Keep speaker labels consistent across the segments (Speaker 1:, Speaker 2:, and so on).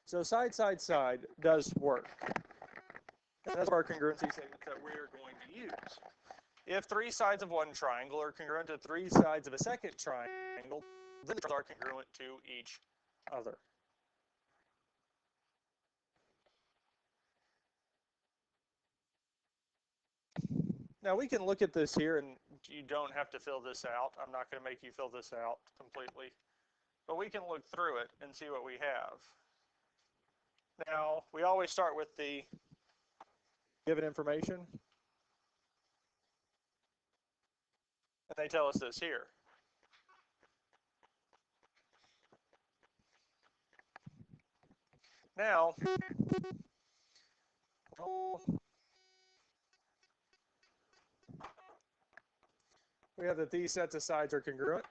Speaker 1: So side, side, side does work. And that's our congruency statement that we're going to use. If three sides of one triangle are congruent to three sides of a second triangle, then the triangles are congruent to each other. Now we can look at this here, and you don't have to fill this out. I'm not going to make you fill this out completely. But we can look through it and see what we have. Now, we always start with the given information. And they tell us this here. Now, we have that these sets of sides are congruent.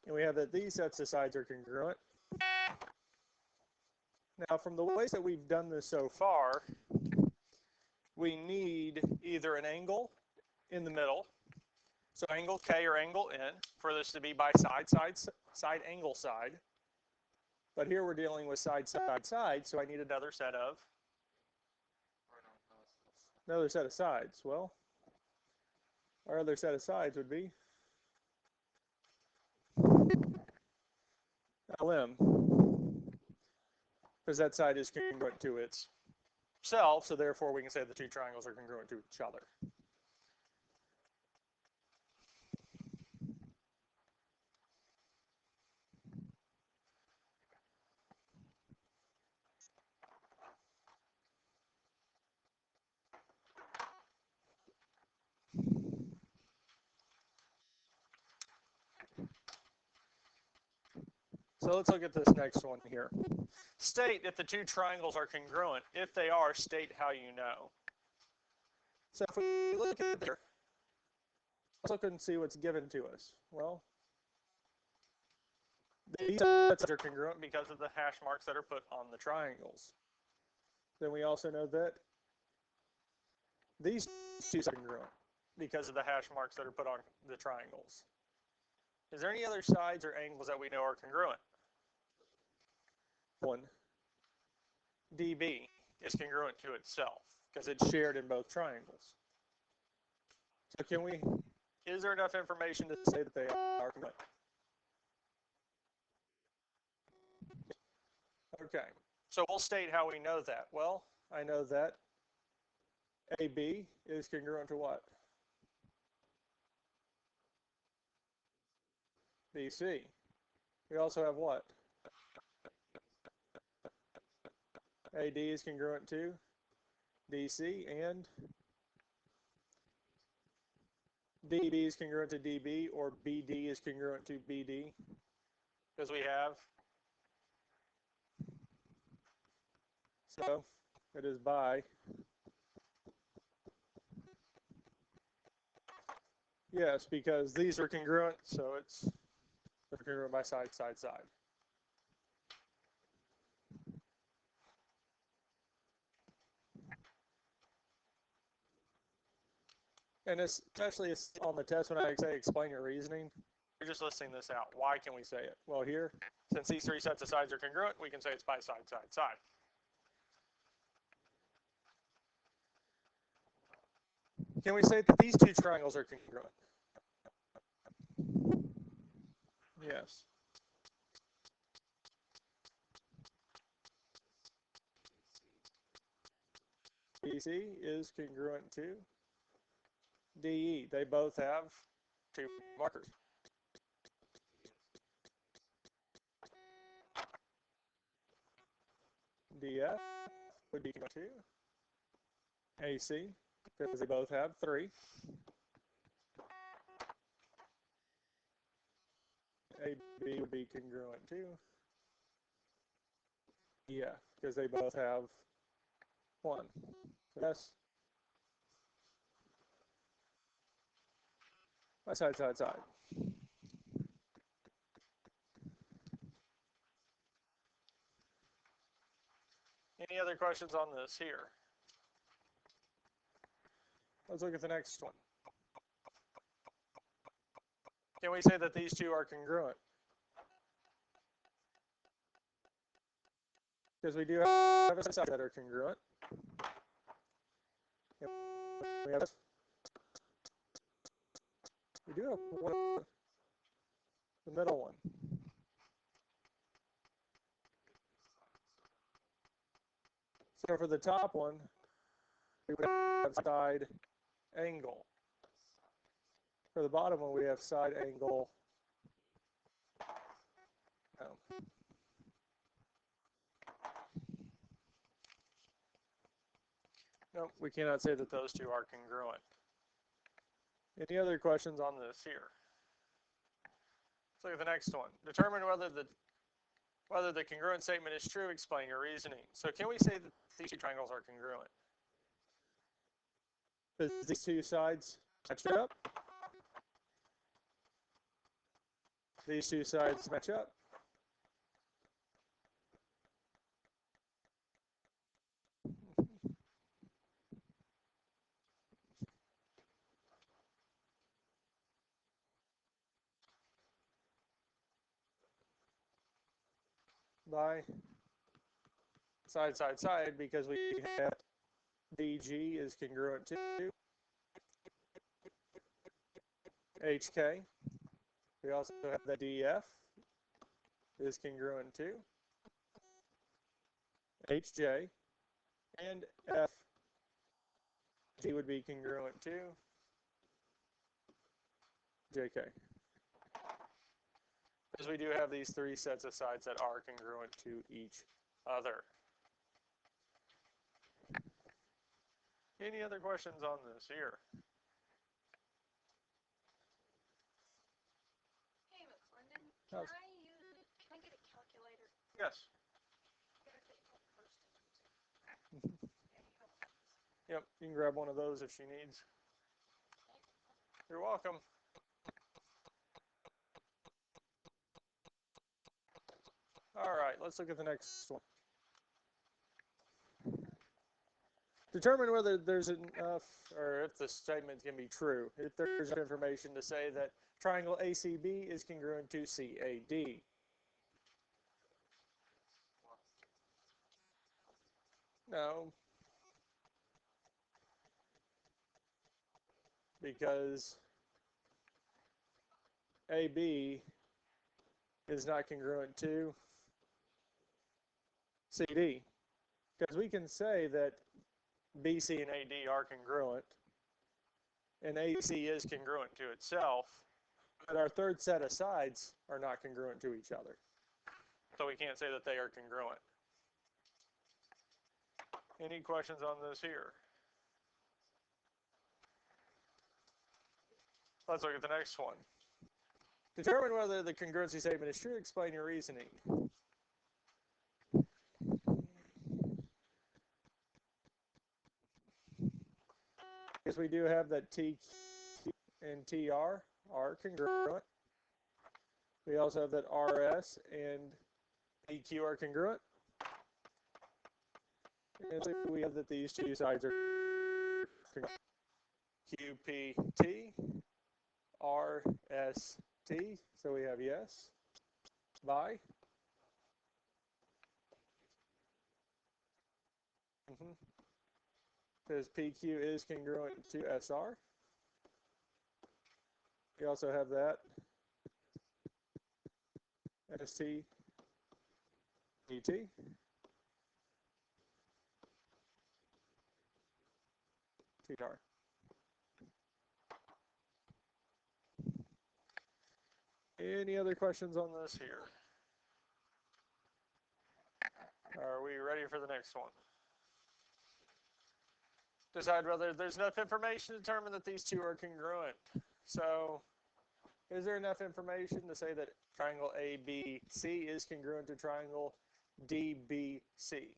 Speaker 1: And we have that these sets of sides are congruent. Now, from the ways that we've done this so far, we need either an angle in the middle, so angle K or angle N, for this to be by side, side, angle, side. But here we're dealing with side, side, side, so I need another set of sides. Well, our other set of sides would be LM, because that side is congruent to itself, so therefore we can say the two triangles are congruent to each other. So let's look at this next one here. State if the two triangles are congruent. If they are, state how you know. So if we look at there, let's look and see what's given to us. Well, these sets are congruent because of the hash marks that are put on the triangles. Then we also know that these two are congruent because of the hash marks that are put on the triangles. Is there any other sides or angles that we know are congruent? One, DB is congruent to itself because it's shared in both triangles. So is there enough information to say that they are congruent? Okay, so we'll state how we know that. Well, I know that AB is congruent to what? BC. We also have what? AD is congruent to DC, and DB is congruent to DB, or BD is congruent to BD, because we have. So it is by. Yes, because these are congruent, so they're congruent by side, side, side. And especially on the test when I say explain your reasoning, you're just listing this out. Why can we say it? Well, here, since these three sets of sides are congruent, we can say it's by side, side, side. Can we say that these two triangles are congruent? Yes. BC is congruent to DE. They both have two markers. DF would be congruent to AC because they both have 3. AB would be congruent to EF because they both have 1. So yes. By side, side, side. Any other questions on this here? Let's look at the next one. Can we say that these two are congruent? because we do have a side that are congruent. We do have one, the middle one. So for the top one, we would have side angle. For the bottom one, we have side angle. No, we cannot say that those two are congruent. Any other questions on this here? Let's look at the next one. Determine whether the congruent statement is true. Explain your reasoning. So can we say that these two triangles are congruent? Does these two sides match up? These two sides match up? By side, side, side, because we have DG is congruent to HK. We also have that DF is congruent to HJ, and FG would be congruent to JK. Because we do have these three sets of sides that are congruent to each other. Any other questions on this here?
Speaker 2: Hey, McClendon, can I get a calculator?
Speaker 1: Yes. Yep, you can grab one of those if she needs. You're welcome. All right, let's look at the next one. Determine whether there's enough, or if the statement can be true. If there's information to say that triangle ACB is congruent to CAD. No. Because AB is not congruent to CD. Because we can say that BC and AD are congruent, and AC is congruent to itself, but our third set of sides are not congruent to each other. So we can't say that they are congruent. Any questions on this here? Let's look at the next one. Determine whether the congruency statement is true. Explain your reasoning. Because we do have that TQ and TR are congruent. We also have that RS and PQ are congruent. And so we have that these two sides are congruent. QPT, RST, so we have yes, by. Because PQ is congruent to SR. We also have that ST, PT. TR. Any other questions on this here? Are we ready for the next one? Decide whether there's enough information to determine that these two are congruent. So, is there enough information to say that triangle ABC is congruent to triangle DBC?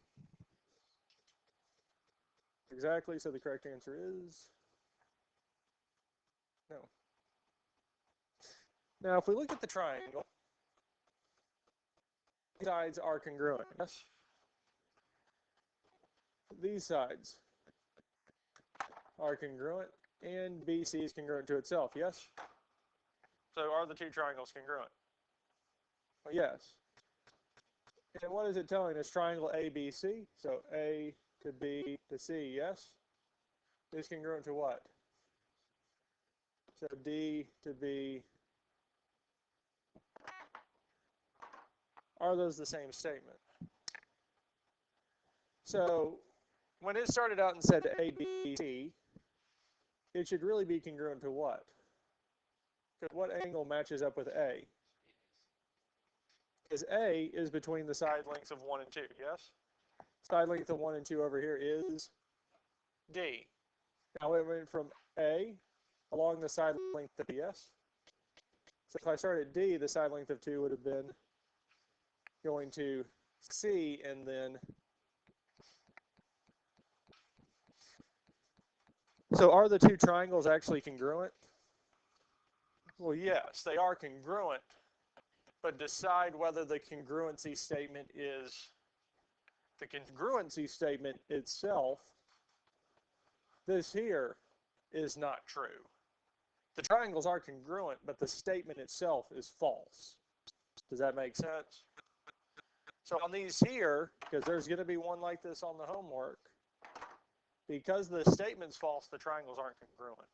Speaker 1: Exactly, so the correct answer is no. Now, if we look at the triangle, these sides are congruent, yes? These sides are congruent, and BC is congruent to itself, yes? So are the two triangles congruent? Well, yes. And what is it telling us? Triangle ABC. So A to B to C, yes? Is congruent to what? So D to B. Are those the same statement? So when it started out and said ABC, it should really be congruent to what? Because what angle matches up with A? Because A is between the side lengths of 1 and 2, yes? Side length of 1 and 2 over here is D. Now it went from A along the side length of B, yes? So if I start at D, the side length of 2 would have been going to C and then. So are the two triangles actually congruent? Well, yes, they are congruent, but decide whether the congruency statement itself, this here, is not true. The triangles are congruent, but the statement itself is false. Does that make sense? So on these here, because there's going to be one like this on the homework, because the statement's false, the triangles aren't congruent.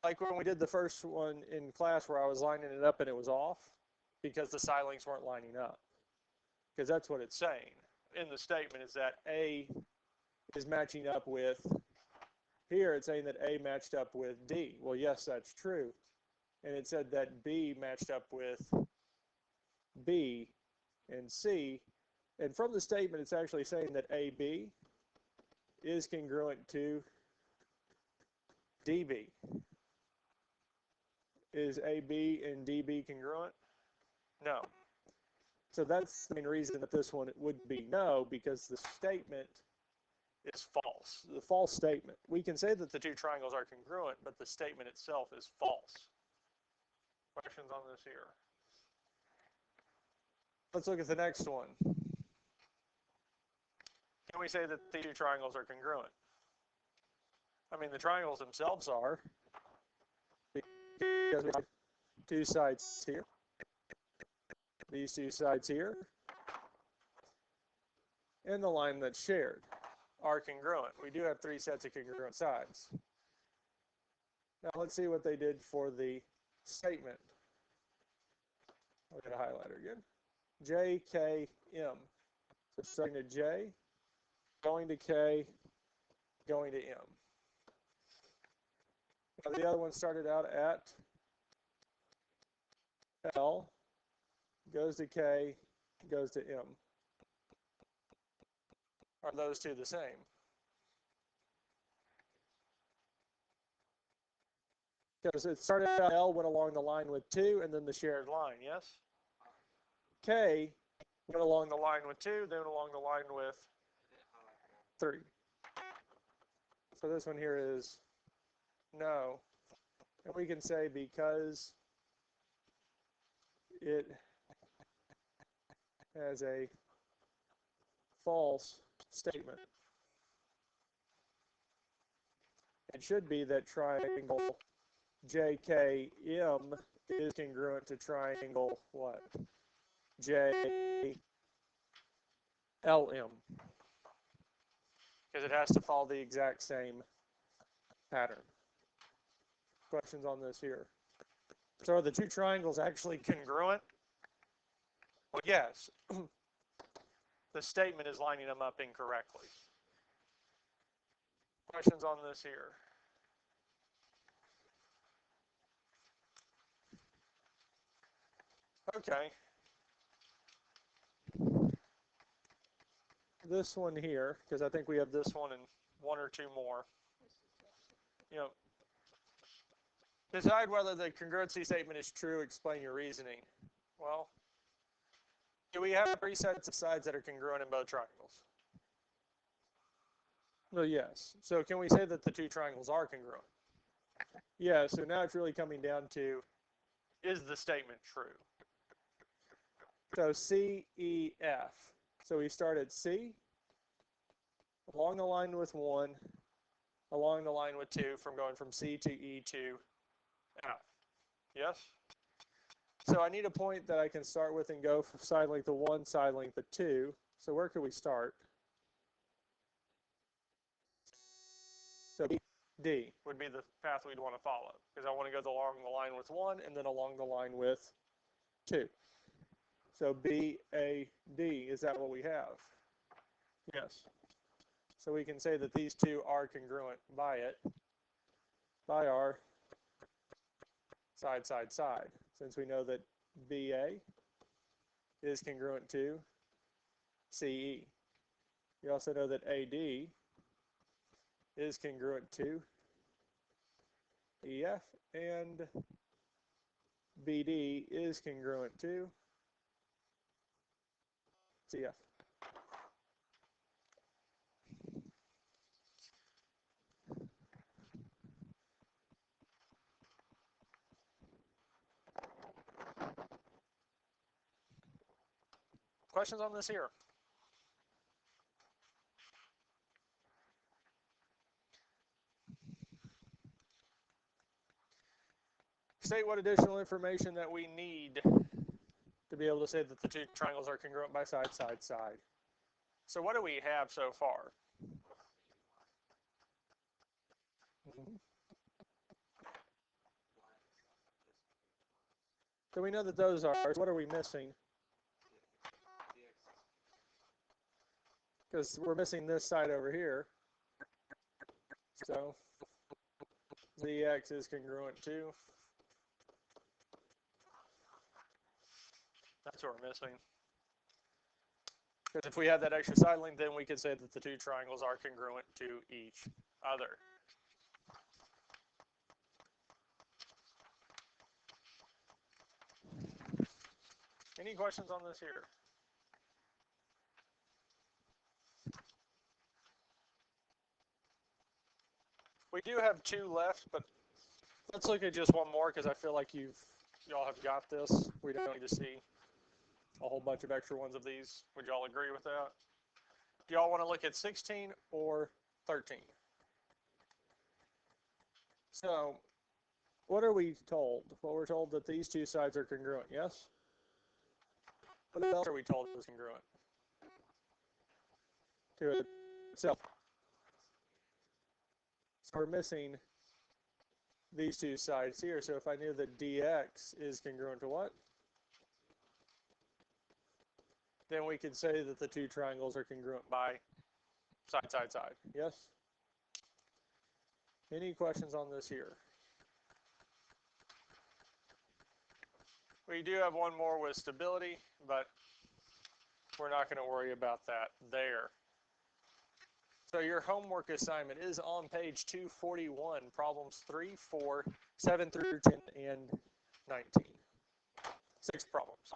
Speaker 1: Like when we did the first one in class where I was lining it up and it was off because the side lengths weren't lining up. Because that's what it's saying in the statement, is that A is matching up with, here it's saying that A matched up with D. Well, yes, that's true. And it said that B matched up with B and C. And from the statement, it's actually saying that AB is congruent to DB. Is AB and DB congruent? No. So that's the main reason that this one would be no, because the statement is false. The false statement. We can say that the two triangles are congruent, but the statement itself is false. Questions on this here? Let's look at the next one. Can we say that the two triangles are congruent? I mean, the triangles themselves are, because we have two sides here, these two sides here, and the line that's shared are congruent. We do have three sets of congruent sides. Now let's see what they did for the statement. I'll get a highlighter again. J, K, M. So starting at J, going to K, going to M. Now the other one started out at L, goes to K, goes to M. Are those two the same? Because it started out L, went along the line with 2, and then the shared line, yes? K went along the line with 2, then along the line with 3. So this one here is no. And we can say because it has a false statement. It should be that triangle JKM is congruent to triangle what? JLM. Because it has to follow the exact same pattern. Questions on this here? So are the two triangles actually congruent? Well, yes. The statement is lining them up incorrectly. Questions on this here? Okay. This one here, because I think we have this one and one or two more. You know, decide whether the congruency statement is true, explain your reasoning. Well, do we have three sets of sides that are congruent in both triangles? Well, yes. So can we say that the two triangles are congruent? Yeah, so now it's really coming down to, is the statement true? So C, E, F. So we start at C, along the line with 1, along the line with 2, from going from C to E to F. Yes? So I need a point that I can start with and go from side length of 1, side length of 2. So where could we start? So D would be the path we'd want to follow, because I want to go along the line with 1 and then along the line with 2. So BAD, is that what we have? Yes. So we can say that these two are congruent by our side, side, side, since we know that BA is congruent to CE. We also know that AD is congruent to EF, and BD is congruent to CF. Questions on this here? State what additional information that we need to be able to say that the two triangles are congruent by side, side, side. So what do we have so far? So we know that those are. What are we missing? Because we're missing this side over here. So the x is congruent to. That's what we're missing. Because if we had that extra side length, then we could say that the two triangles are congruent to each other. Any questions on this here? We do have two left, but let's look at just one more because I feel like y'all have got this. We don't need to see a whole bunch of extra ones of these. Would y'all agree with that? Do y'all want to look at 16 or 13? So, what are we told? Well, we're told that these two sides are congruent, yes? What else are we told is congruent? To itself. So we're missing these two sides here. So if I knew that dx is congruent to what? Then we could say that the two triangles are congruent by side, side, side. Yes? Any questions on this here? We do have one more with stability, but we're not going to worry about that there. So your homework assignment is on page 241, problems 3, 4, 7 through 10, and 19. 6 problems.